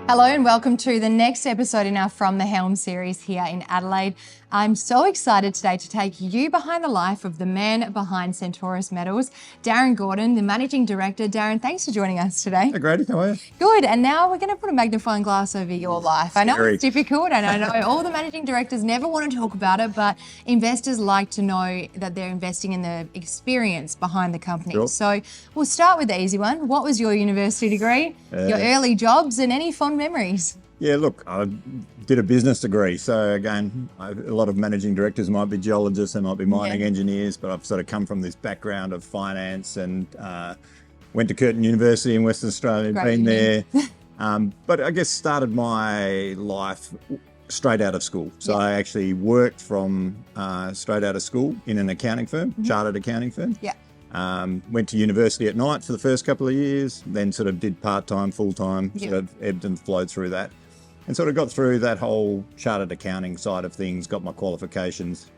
Hello and welcome to the next episode in our From the Helm series here in Adelaide. I'm so excited today to take you behind the life of the man behind Centaurus Metals, Darren Gordon, the Managing Director. Darren, thanks for joining us today. Hey, Grady, how are you? Good, and now we're going to put a magnifying glass over your life. I know it's difficult, and I know all the Managing Directors never want to talk about it, but investors like to know that they're investing in the experience behind the company. Sure. So we'll start with the easy one. What was your university degree, your early jobs, and any fond memories? Yeah, look, I did a business degree. So again, a lot of managing directors might be geologists, they might be mining engineers, but I've sort of come from this background of finance and went to Curtin University in Western Australia, been there. But I guess started my life straight out of school. So I actually worked from straight out of school in an accounting firm, chartered accounting firm. Went to university at night for the first couple of years, then sort of did part-time, full-time, sort of ebbed and flowed through that. And sort of got through that whole chartered accounting side of things, got my qualifications,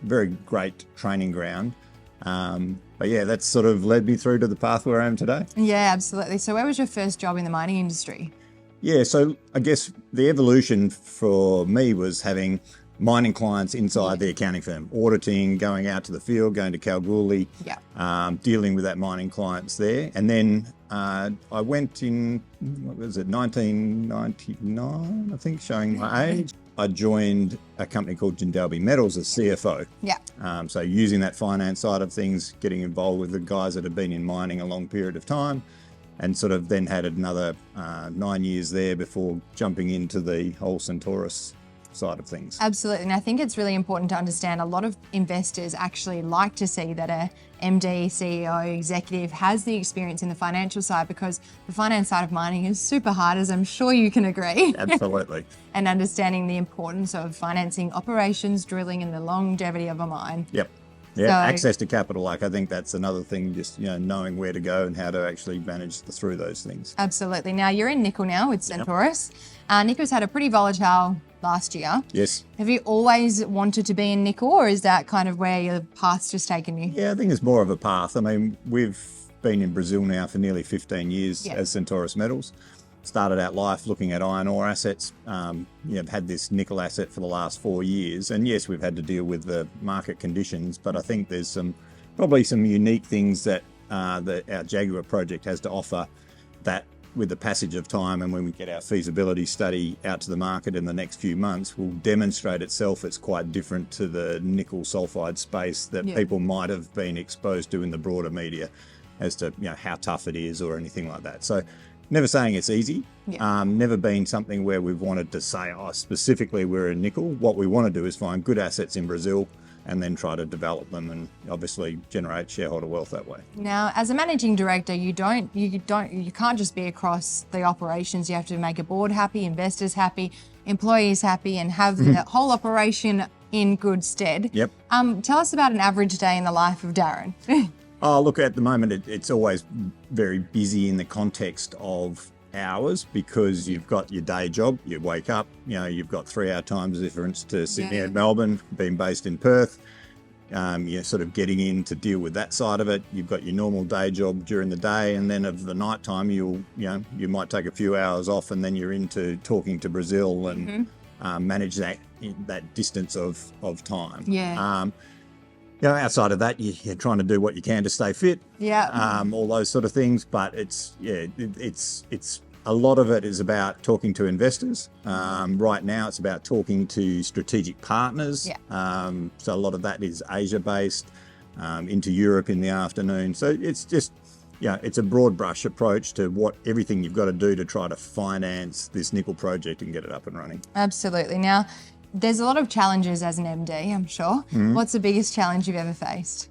very great training ground. But yeah, that's sort of led me through to the path where I am today. Yeah, absolutely. So where was your first job in the mining industry? Yeah, so I guess the evolution for me was having mining clients inside the accounting firm, auditing, going out to the field, going to Kalgoorlie, dealing with that mining clients there. And then I went in, 1999, I think, showing my age. I joined a company called Jindalee Metals as CFO. So using that finance side of things, getting involved with the guys that have been in mining a long period of time, and sort of then had another 9 years there before jumping into the whole Centaurus side of things. Absolutely, and I think it's really important to understand a lot of investors actually like to see that a MD, CEO, executive has the experience in the financial side, because the finance side of mining is super hard, as I'm sure you can agree. Absolutely. And understanding the importance of financing operations, drilling, and the longevity of a mine. Yep. Yeah, access to capital. I think that's another thing, just knowing where to go and how to actually manage through those things. Absolutely. Now you're in nickel now with Centaurus. Nickel's had a pretty volatile last year. Yes. Have you always wanted to be in nickel, or is that kind of where your path's just taken you? Yeah, I think it's more of a path. I mean, we've been in Brazil now for nearly 15 years as Centaurus Metals. Started out life looking at iron ore assets. Had this nickel asset for the last 4 years. And yes, we've had to deal with the market conditions, but I think there's probably some unique things that our Jaguar project has to offer, that with the passage of time and when we get our feasibility study out to the market in the next few months, will demonstrate itself. It's quite different to the nickel sulfide space that people might have been exposed to in the broader media as to how tough it is or anything like that. So never saying it's easy, never been something where we've wanted to say, specifically we're in nickel. What we want to do is find good assets in Brazil and then try to develop them and obviously generate shareholder wealth that way. Now, as a managing director, you can't just be across the operations. You have to make a board happy, investors happy, employees happy, and have the whole operation in good stead. Yep. Tell us about an average day in the life of Darren. Look, at the moment, it's always very busy in the context of hours, because you've got your day job, you wake up, you've got 3 hour time difference to Sydney and Melbourne, being based in Perth. You're sort of getting in to deal with that side of it. You've got your normal day job during the day, and then of the night time, you might take a few hours off, and then you're into talking to Brazil and manage that distance of time. Outside of that, you're trying to do what you can to stay fit. All those sort of things. But it's a lot of it is about talking to investors. Right now, it's about talking to strategic partners. So a lot of that is Asia-based, into Europe in the afternoon. So it's just, it's a broad brush approach to everything you've got to do to try to finance this nickel project and get it up and running. Absolutely. Now, there's a lot of challenges as an MD, I'm sure. What's the biggest challenge you've ever faced?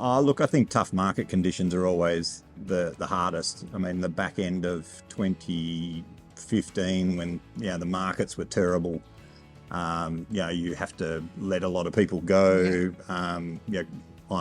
Look, I think tough market conditions are always the hardest. I mean, the back end of 2015, when the markets were terrible, you have to let a lot of people go. Iron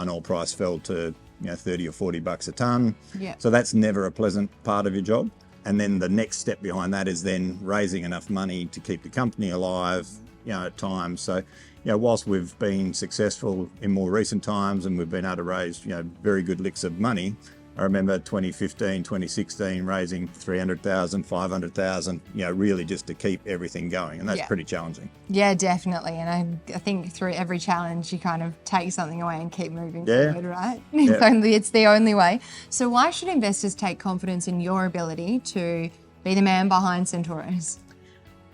ore price fell to $30 or $40 a ton. So that's never a pleasant part of your job. And then the next step behind that is then raising enough money to keep the company alive, at times. So, whilst we've been successful in more recent times and we've been able to raise, very good licks of money, I remember 2015, 2016 raising 300,000, 500,000, really just to keep everything going. And that's pretty challenging. Yeah, definitely. And I think through every challenge, you kind of take something away and keep moving forward, right? It's the only way. So why should investors take confidence in your ability to be the man behind Centaurus?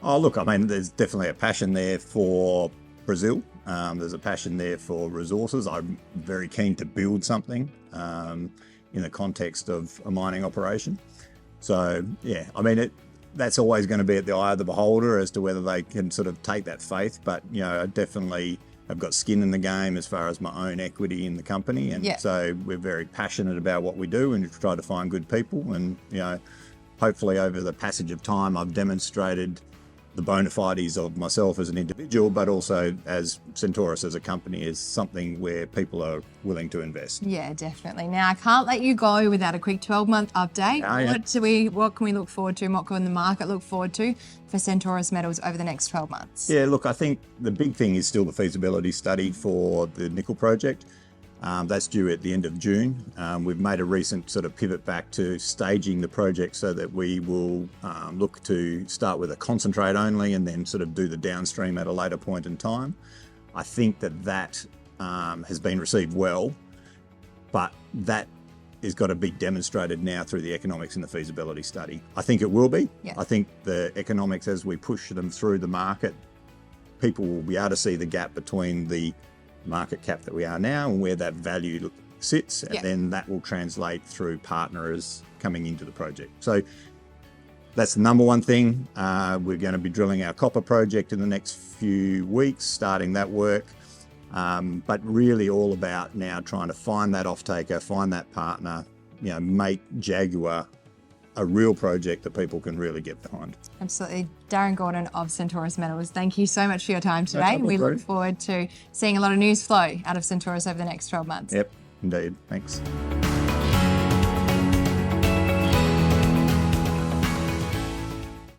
Oh, look, I mean, there's definitely a passion there for Brazil. There's a passion there for resources. I'm very keen to build something in the context of a mining operation. So, yeah, I mean, that's always going to be at the eye of the beholder as to whether they can sort of take that faith. But, I definitely have got skin in the game as far as my own equity in the company. And so we're very passionate about what we do and try to find good people. And, hopefully over the passage of time, I've demonstrated the bona fides of myself as an individual, but also as Centaurus as a company is something where people are willing to invest. Yeah, definitely. Now, I can't let you go without a quick 12-month update. What can we look forward to and what can the market look forward to for Centaurus Metals over the next 12 months? Yeah, look, I think the big thing is still the feasibility study for the nickel project. That's due at the end of June. We've made a recent sort of pivot back to staging the project so that we will look to start with a concentrate only and then sort of do the downstream at a later point in time. I think that has been received well, but that is got to be demonstrated now through the economics in the feasibility study. I think it will be. Yeah. I think the economics, as we push them through the market, people will be able to see the gap between the market cap that we are now and where that value sits, and then that will translate through partners coming into the project. So that's the number one thing. We're going to be drilling our copper project in the next few weeks, starting that work, but really all about now trying to find that off-taker, find that partner, make Jaguar a real project that people can really get behind. Absolutely. Darren Gordon of Centaurus Metals, thank you so much for your time today. We look forward to seeing a lot of news flow out of Centaurus over the next 12 months. Yep, indeed. Thanks.